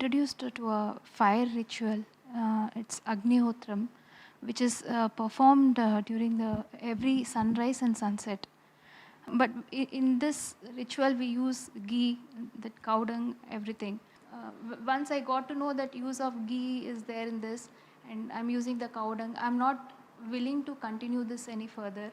introduced to a fire ritual. It's Agnihotram, which is performed during the every sunrise and sunset. But in this ritual, we use ghee, that cow dung, everything. Once I got to know that use of ghee is there in this, and I'm using the cow dung, I'm not willing to continue this any further.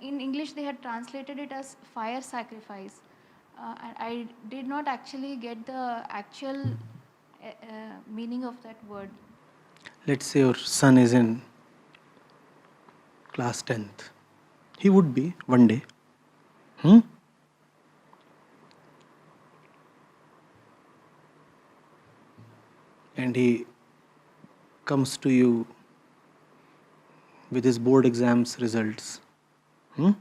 In English, they had translated it as fire sacrifice. And I did not actually get the actual meaning of that word. Let's say your son is in class 10th. He would be one day. And he comes to you with his board exams results. And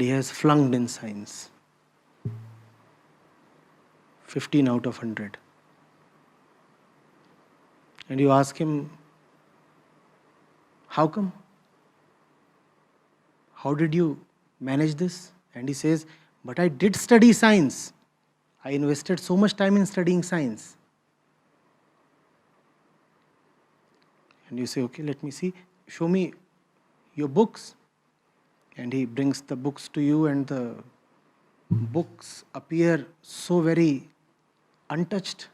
he has flunked in science. 15 out of 100. And you ask him, how come? How did you manage this? And he says, but I did study science. I invested so much time in studying science. And you say, okay, let me see. Show me your books. And he brings the books to you, and the books appear so very untouched.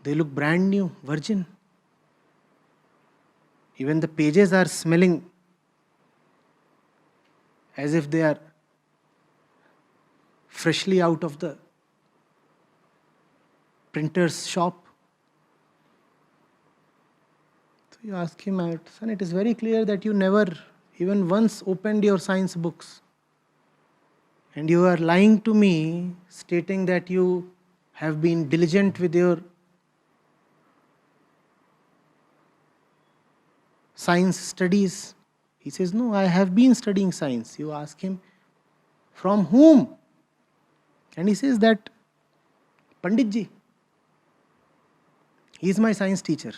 They look brand new, virgin. Even the pages are smelling as if they are freshly out of the printer's shop. So you ask him out, son, it is very clear that you never even once opened your science books. And you are lying to me, stating that you have been diligent with your science studies. He says, no, I have been studying science. You ask him, from whom? And he says that Panditji, he is my science teacher.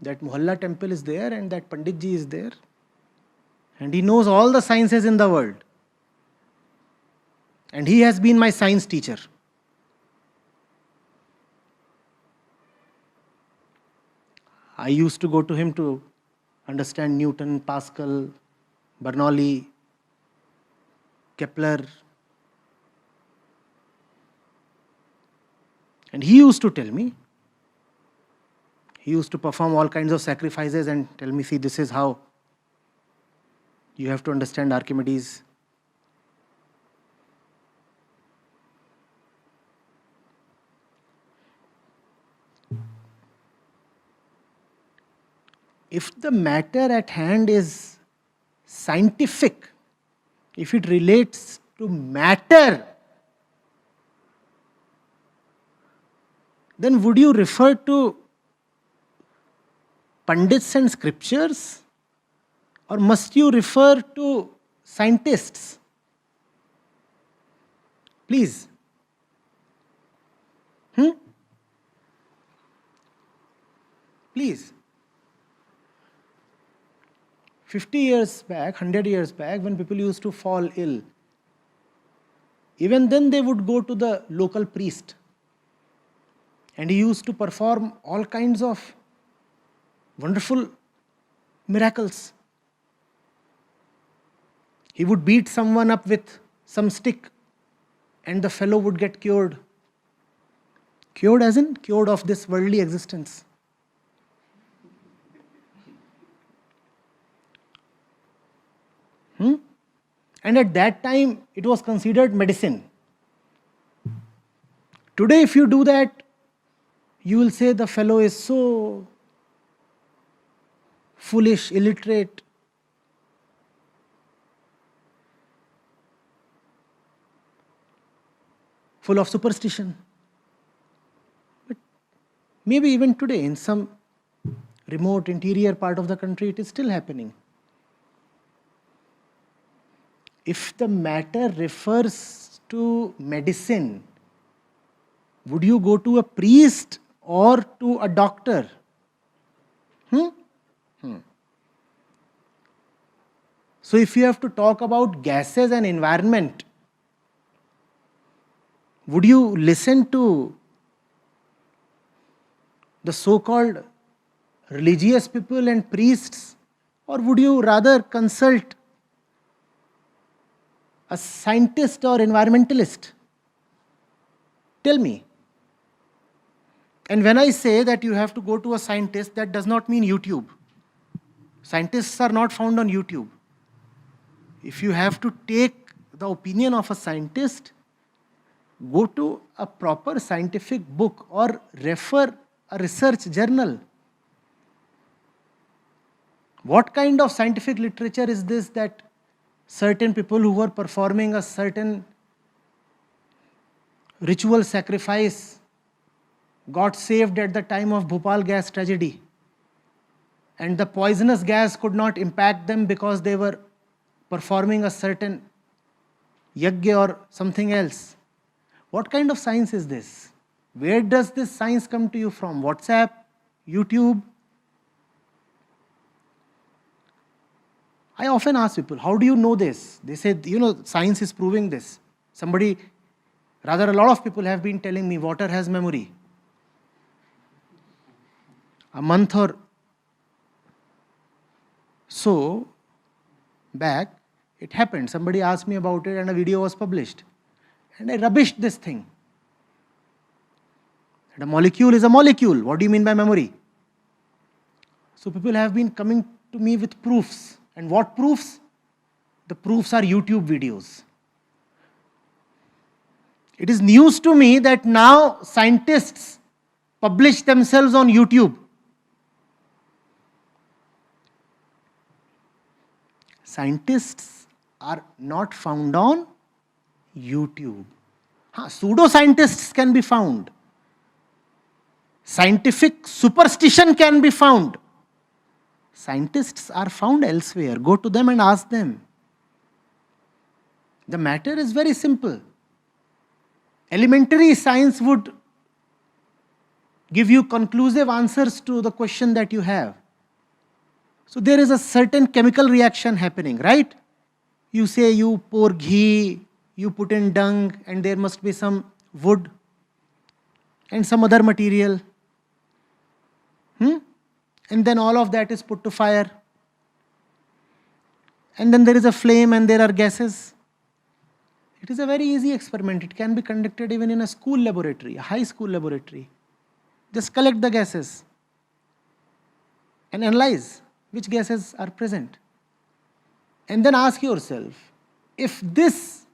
That Mohalla temple is there and that Panditji is there. And he knows all the sciences in the world. And he has been my science teacher. I used to go to him to understand Newton, Pascal, Bernoulli, Kepler. And he used to tell me, he used to perform all kinds of sacrifices and tell me, see, this is how you have to understand Archimedes. If the matter at hand is scientific, if it relates to matter, then would you refer to Pandits and scriptures? Or must you refer to scientists? Please. Please. 50 years back, 100 years back, when people used to fall ill, even then they would go to the local priest. And he used to perform all kinds of wonderful miracles. He would beat someone up with some stick and the fellow would get cured. Cured as in cured of this worldly existence. And at that time, it was considered medicine. Today, if you do that, you will say the fellow is so foolish, illiterate. Full of superstition. But maybe even today, in some remote interior part of the country, it is still happening. If the matter refers to medicine, would you go to a priest or to a doctor? So if you have to talk about gases and environment, would you listen to the so-called religious people and priests, or would you rather consult a scientist or environmentalist? Tell me. And when I say that you have to go to a scientist, that does not mean YouTube. Scientists are not found on YouTube. If you have to take the opinion of a scientist, go to a proper scientific book or refer a research journal. What kind of scientific literature is this that certain people who were performing a certain ritual sacrifice got saved at the time of Bhopal gas tragedy, and the poisonous gas could not impact them because they were performing a certain yajna or something else? What kind of science is this? Where does this science come to you from? WhatsApp? YouTube? I often ask people, how do you know this? They say, science is proving this. A lot of people have been telling me water has memory. A month or so back, it happened. Somebody asked me about it and a video was published. And I rubbished this thing. And a molecule is a molecule. What do you mean by memory? So people have been coming to me with proofs. And what proofs? The proofs are YouTube videos. It is news to me that now scientists publish themselves on YouTube. Scientists are not found on YouTube. Pseudoscientists can be found. Scientific superstition can be found. Scientists are found elsewhere. Go to them and ask them. The matter is very simple. Elementary science would give you conclusive answers to the question that you have. So there is a certain chemical reaction happening, right? You say you pour ghee, you put in dung, and there must be some wood and some other material. And then all of that is put to fire. And then there is a flame and there are gases. It is a very easy experiment. It can be conducted even in a school laboratory, a high school laboratory. Just collect the gases and analyze which gases are present. And then ask yourself, if this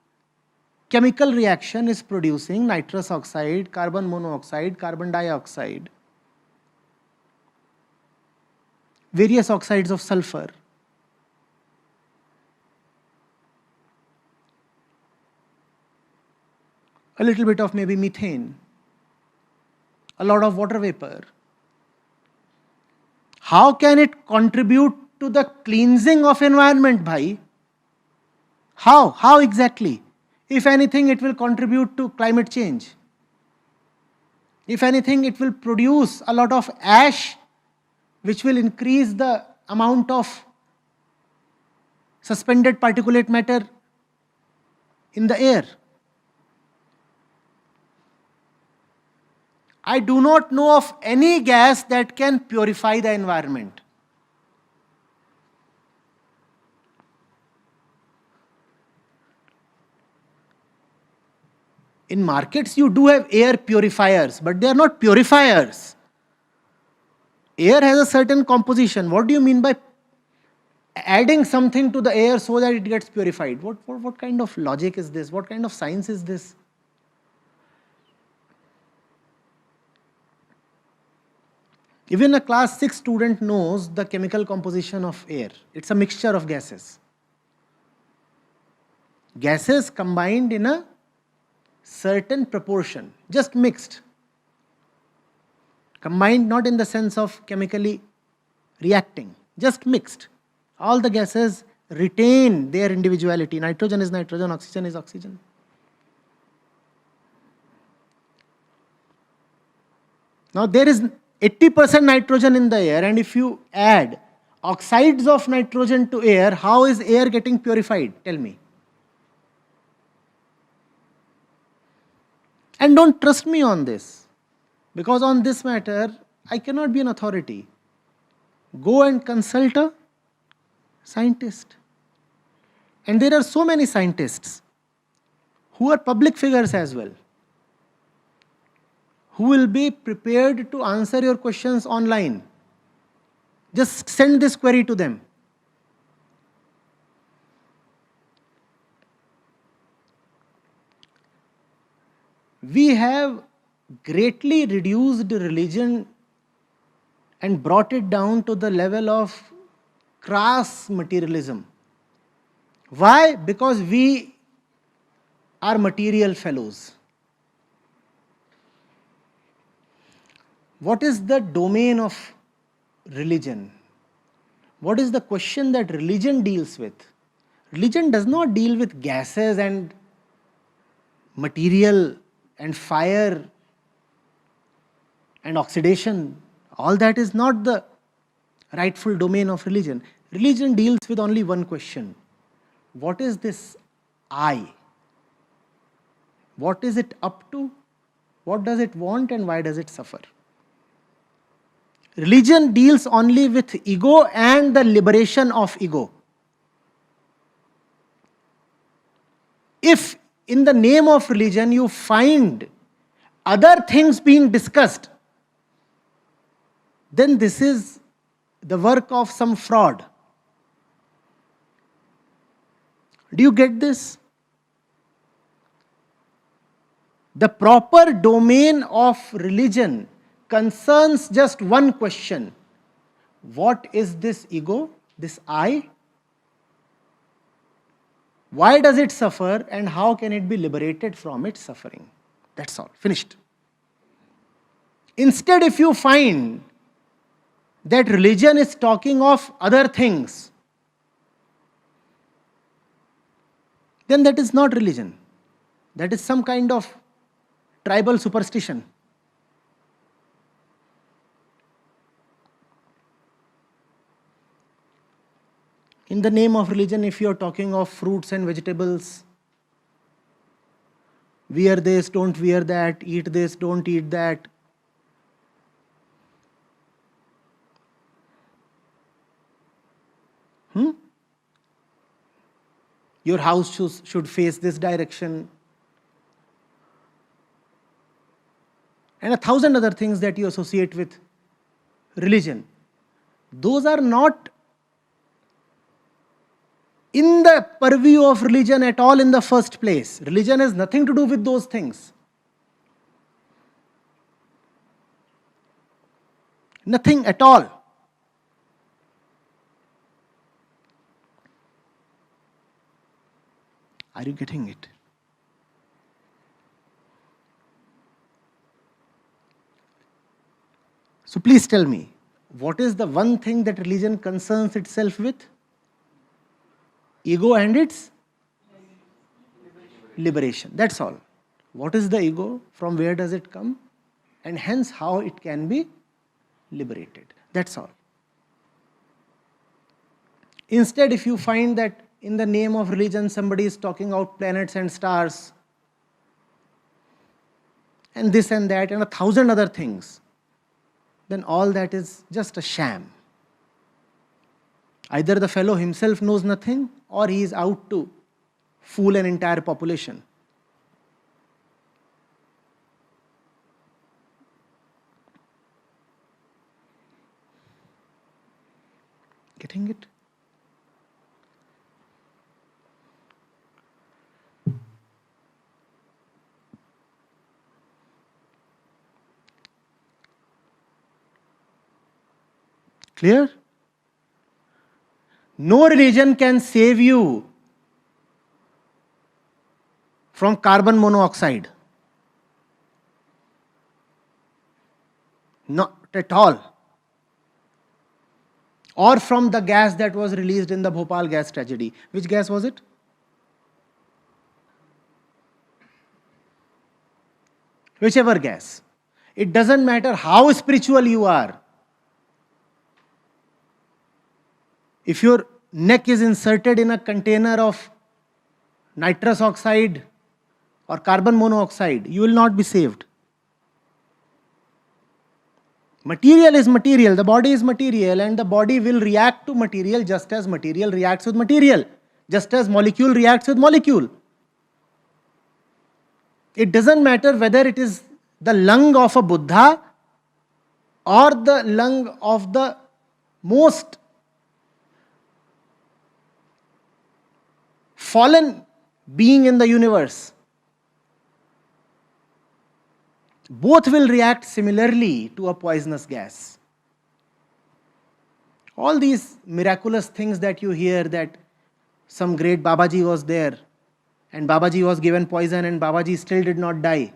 chemical reaction is producing nitrous oxide, carbon monoxide, carbon dioxide, various oxides of sulfur, a little bit of maybe methane, a lot of water vapor, how can it contribute to the cleansing of environment, bhai? How exactly? If anything, it will contribute to climate change. If anything, it will produce a lot of ash, which will increase the amount of suspended particulate matter in the air. I do not know of any gas that can purify the environment. In markets, you do have air purifiers, but they are not purifiers. Air has a certain composition. What do you mean by adding something to the air so that it gets purified? What kind of logic is this? What kind of science is this? Even a class 6 student knows the chemical composition of air. It's a mixture of gases. Gases combined in a certain proportion, just mixed. Combined not in the sense of chemically reacting, just mixed. All the gases retain their individuality. Nitrogen is nitrogen, oxygen is oxygen. Now there is 80% nitrogen in the air, and if you add oxides of nitrogen to air, how is air getting purified? Tell me. And don't trust me on this, because on this matter, I cannot be an authority. Go and consult a scientist. And there are so many scientists who are public figures as well, who will be prepared to answer your questions online. Just send this query to them. We have greatly reduced religion and brought it down to the level of crass materialism. Why? Because we are material fellows. What is the domain of religion? What is the question that religion deals with? Religion does not deal with gases and material and fire and oxidation. All that is not the rightful domain of religion. Religion deals with only one question. What is this I? What is it up to? What does it want and why does it suffer? Religion deals only with ego and the liberation of ego. If in the name of religion you find other things being discussed, then this is the work of some fraud. Do you get this? The proper domain of religion concerns just one question. What is this ego, this I? Why does it suffer and how can it be liberated from its suffering? That's all. Finished. Instead, if you find that religion is talking of other things, then that is not religion. That is some kind of tribal superstition. In the name of religion, if you are talking of fruits and vegetables, wear this, don't wear that, eat this, don't eat that. Your house should face this direction. And 1,000 other things that you associate with religion. Those are not in the purview of religion at all in the first place. Religion has nothing to do with those things. Nothing at all. Are you getting it? So please tell me, what is the one thing that religion concerns itself with? Ego and its liberation. That's all. What is the ego? From where does it come? And hence how it can be liberated. That's all. Instead, if you find that in the name of religion somebody is talking out planets and stars and this and that and 1,000 other things, then all that is just a sham. Either the fellow himself knows nothing or he is out to fool an entire population. Getting it? Clear? No religion can save you from carbon monoxide. Not at all. Or from the gas that was released in the Bhopal gas tragedy. Which gas was it? Whichever gas. It doesn't matter how spiritual you are. If your neck is inserted in a container of nitrous oxide or carbon monoxide, you will not be saved. Material is material, the body is material, and the body will react to material just as material reacts with material, just as molecule reacts with molecule. It doesn't matter whether it is the lung of a Buddha or the lung of the most fallen being in the universe. Both will react similarly to a poisonous gas. All these miraculous things that you hear, that some great Babaji was there and Babaji was given poison and Babaji still did not die.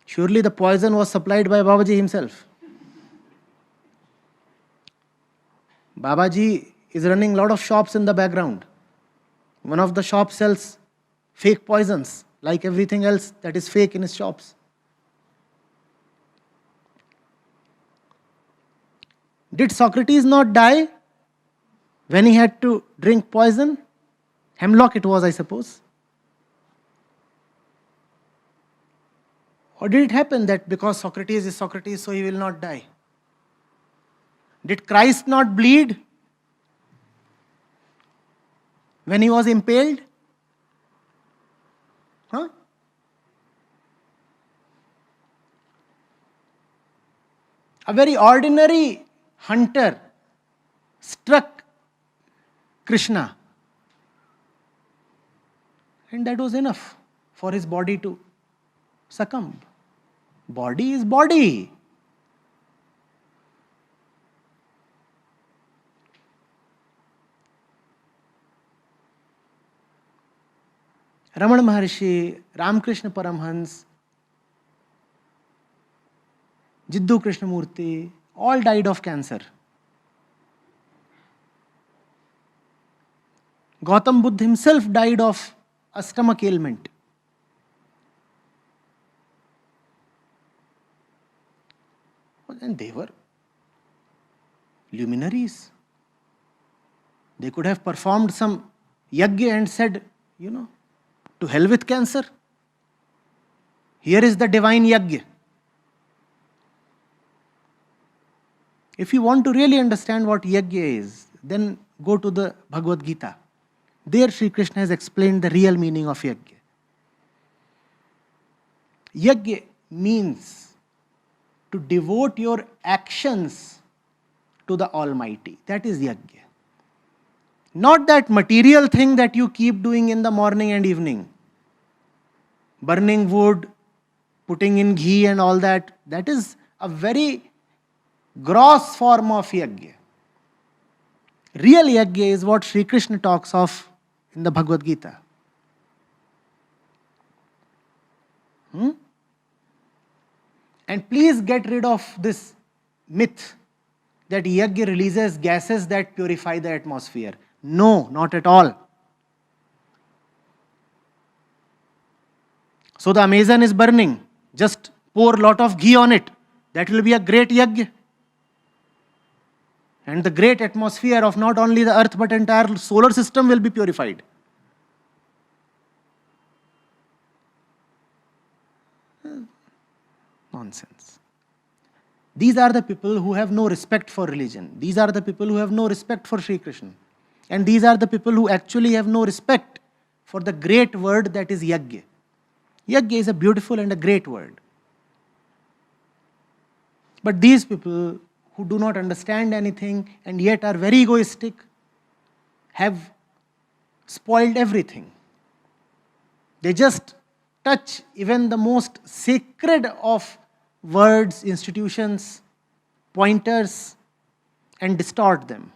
Surely the poison was supplied by Babaji himself. Babaji is running a lot of shops in the background. One of the shops sells fake poisons, like everything else that is fake in his shops. Did Socrates not die when he had to drink poison? Hemlock it was, I suppose. Or did it happen that because Socrates is Socrates, so he will not die? Did Christ not bleed when he was impaled? Huh? A very ordinary hunter struck Krishna, and that was enough for his body to succumb. Body is body. Ramana Maharshi, Ramakrishna Paramhans, Jiddu Krishnamurti, all died of cancer. Gautam Buddha himself died of a stomach ailment. And they were luminaries. They could have performed some yajna and said, to hell with cancer. Here is the divine yajna. If you want to really understand what yajna is, then go to the Bhagavad Gita. There Sri Krishna has explained the real meaning of yajna. Yajna means to devote your actions to the Almighty. That is yajna. Not that material thing that you keep doing in the morning and evening. Burning wood, putting in ghee and all that. That is a very gross form of yajna. Real yajna is what Sri Krishna talks of in the Bhagavad Gita. And please get rid of this myth that yajna releases gases that purify the atmosphere. No, not at all. So the Amazon is burning. Just pour a lot of ghee on it. That will be a great yajna. And the great atmosphere of not only the earth but entire solar system will be purified. Nonsense. These are the people who have no respect for religion. These are the people who have no respect for Sri Krishna. And these are the people who actually have no respect for the great word that is yajna. Yajna is a beautiful and a great word. But these people who do not understand anything and yet are very egoistic have spoiled everything. They just touch even the most sacred of words, institutions, pointers, and distort them.